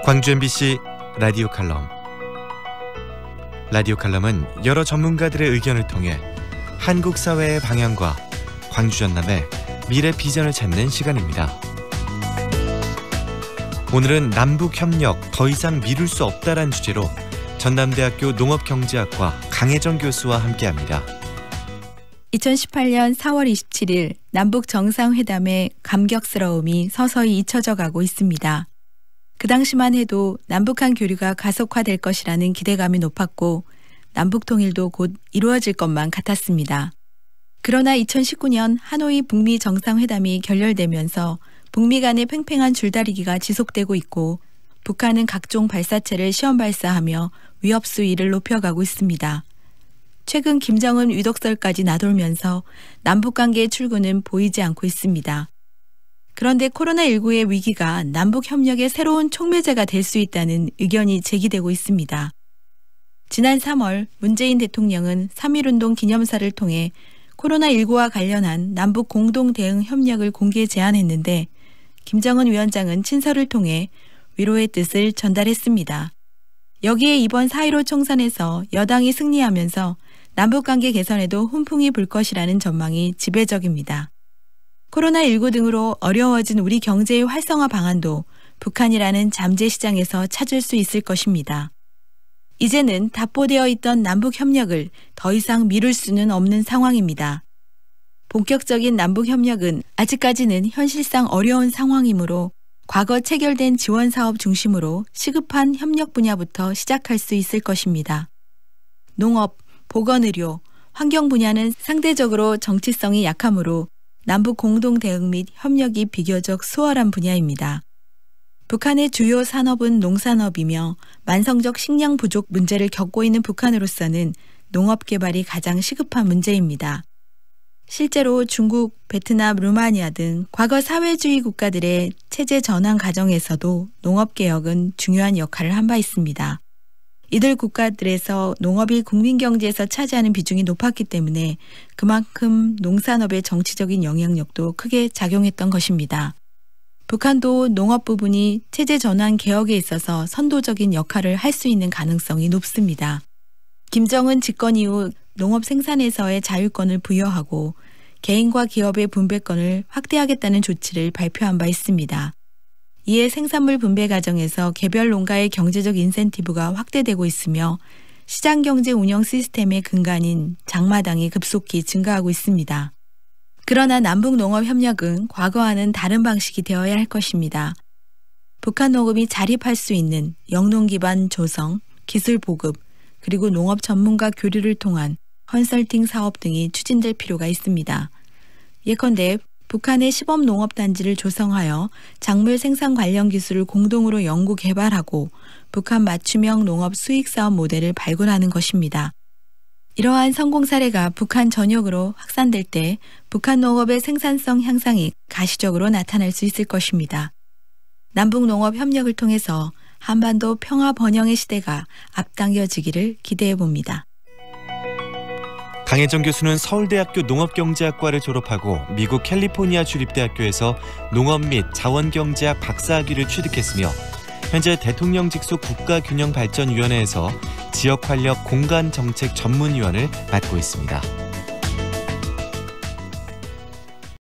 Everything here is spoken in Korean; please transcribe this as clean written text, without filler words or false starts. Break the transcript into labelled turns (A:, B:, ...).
A: 광주 MBC 라디오 칼럼. 라디오 칼럼은 여러 전문가들의 의견을 통해 한국 사회의 방향과 광주 전남의 미래 비전을 찾는 시간입니다. 오늘은 남북협력 더 이상 미룰 수 없다란 주제로 전남대학교 농업경제학과 강혜정 교수와 함께합니다.
B: 2018년 4월 27일 남북 정상회담의 감격스러움이 서서히 잊혀져 가고 있습니다. 그 당시만 해도 남북한 교류가 가속화될 것이라는 기대감이 높았고 남북 통일도 곧 이루어질 것만 같았습니다. 그러나 2019년 하노이 북미 정상회담이 결렬되면서 북미 간의 팽팽한 줄다리기가 지속되고 있고 북한은 각종 발사체를 시험 발사하며 위협 수위를 높여가고 있습니다. 최근 김정은 위독설까지 나돌면서 남북관계의 출구는 보이지 않고 있습니다. 그런데 코로나19의 위기가 남북협력의 새로운 촉매제가 될 수 있다는 의견이 제기되고 있습니다. 지난 3월 문재인 대통령은 3.1운동 기념사를 통해 코로나19와 관련한 남북 공동 대응 협력을 공개 제안했는데 김정은 위원장은 친서를 통해 위로의 뜻을 전달했습니다. 여기에 이번 4.15 총선에서 여당이 승리하면서 남북관계 개선에도 훈풍이 불 것이라는 전망이 지배적입니다. 코로나19 등으로 어려워진 우리 경제의 활성화 방안도 북한이라는 잠재 시장에서 찾을 수 있을 것입니다. 이제는 답보되어 있던 남북협력을 더 이상 미룰 수는 없는 상황입니다. 본격적인 남북협력은 아직까지는 현실상 어려운 상황이므로 과거 체결된 지원사업 중심으로 시급한 협력 분야부터 시작할 수 있을 것입니다. 농업, 보건의료, 환경 분야는 상대적으로 정치성이 약하므로 남북 공동 대응 및 협력이 비교적 수월한 분야입니다. 북한의 주요 산업은 농산업이며 만성적 식량 부족 문제를 겪고 있는 북한으로서는 농업 개발이 가장 시급한 문제입니다. 실제로 중국, 베트남, 루마니아 등 과거 사회주의 국가들의 체제 전환 과정에서도 농업 개혁은 중요한 역할을 한 바 있습니다. 이들 국가들에서 농업이 국민 경제에서 차지하는 비중이 높았기 때문에 그만큼 농산업의 정치적인 영향력도 크게 작용했던 것입니다. 북한도 농업 부분이 체제 전환 개혁에 있어서 선도적인 역할을 할 수 있는 가능성이 높습니다. 김정은 집권 이후 농업 생산에서의 자율권을 부여하고 개인과 기업의 분배권을 확대하겠다는 조치를 발표한 바 있습니다. 이에 생산물 분배 과정에서 개별 농가의 경제적 인센티브가 확대되고 있으며 시장경제 운영 시스템의 근간인 장마당이 급속히 증가하고 있습니다. 그러나 남북농업협력은 과거와는 다른 방식이 되어야 할 것입니다. 북한 농업이 자립할 수 있는 영농 기반 조성, 기술 보급, 그리고 농업 전문가 교류를 통한 컨설팅 사업 등이 추진될 필요가 있습니다. 예컨대 북한의 시범 농업단지를 조성하여 작물 생산 관련 기술을 공동으로 연구 개발하고 북한 맞춤형 농업 수익사업 모델을 발굴하는 것입니다. 이러한 성공 사례가 북한 전역으로 확산될 때 북한 농업의 생산성 향상이 가시적으로 나타날 수 있을 것입니다. 남북농업 협력을 통해서 한반도 평화 번영의 시대가 앞당겨지기를 기대해 봅니다.
A: 강혜정 교수는 서울대학교 농업경제학과를 졸업하고 미국 캘리포니아 주립대학교에서 농업 및 자원경제학 박사학위를 취득했으며 현재 대통령 직속 국가균형발전위원회에서 지역활력 공간정책 전문위원을 맡고 있습니다.